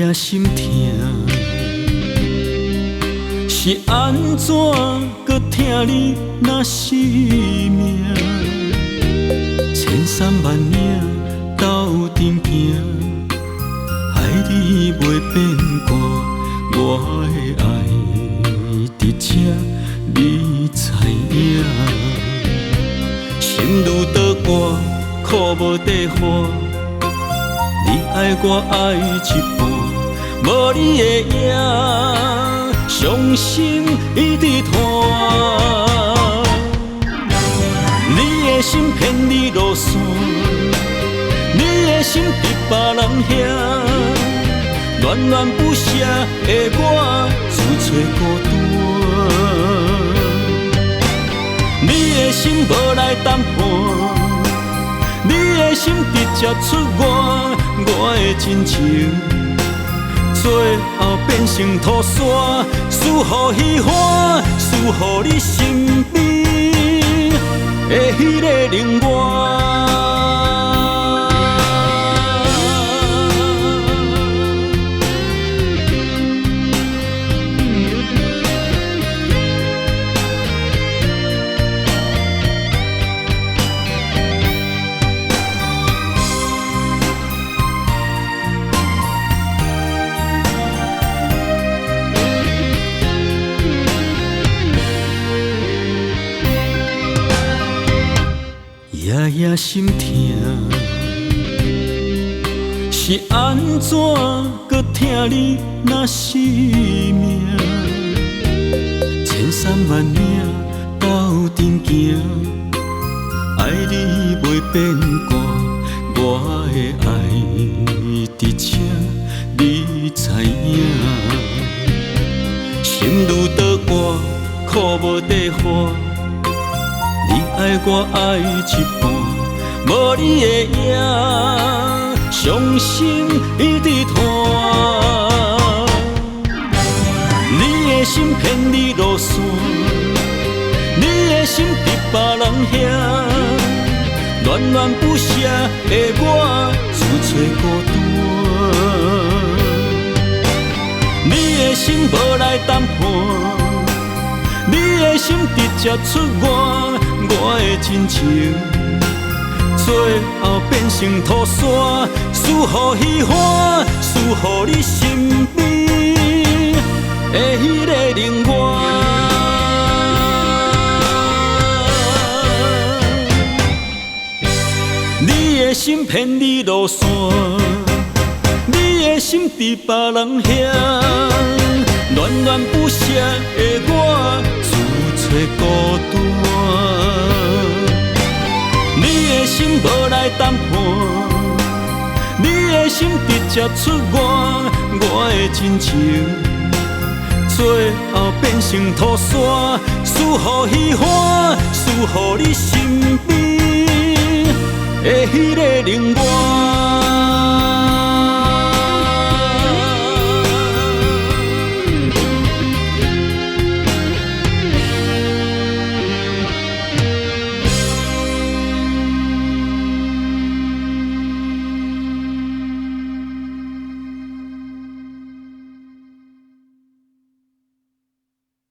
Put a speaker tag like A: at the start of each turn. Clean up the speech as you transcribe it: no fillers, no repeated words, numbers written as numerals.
A: 夜心痛，是安怎搁疼你若是命？千山万岭斗阵行，爱你袂变卦，我的爱伫这，你知影？心如刀割，苦无地花。你爱我爱一半，无你的影，伤心一直拖。你的心骗你落线，你的心伫别人遐，恋恋不舍的我自找孤单。你的心无来谈判。你的心直接出我的真情，最后变成土沙，输予虚幻，输予你身边的迄个另外。夜夜心痛，是安怎搁疼你若是命？千山万岭斗阵行，爱你袂变卦，我的爱伫这，你知影？心如刀割，苦无地花。你爱我爱一半，无你的影，伤心一直拖。你的心骗你落线，你的心伫别人遐，恋恋不舍的我自找孤单。你的心无来谈判，你的心直接出我的真情，最后变成土沙，输予虚幻，输予你身边的迄个另外。你的心骗你落线，你的心伫别人遐，恋恋不舍的我自找孤单。你的心无来谈判，你的心直接出我的真情，最后变成土沙，输予虚幻，输予你身边的迄个另外。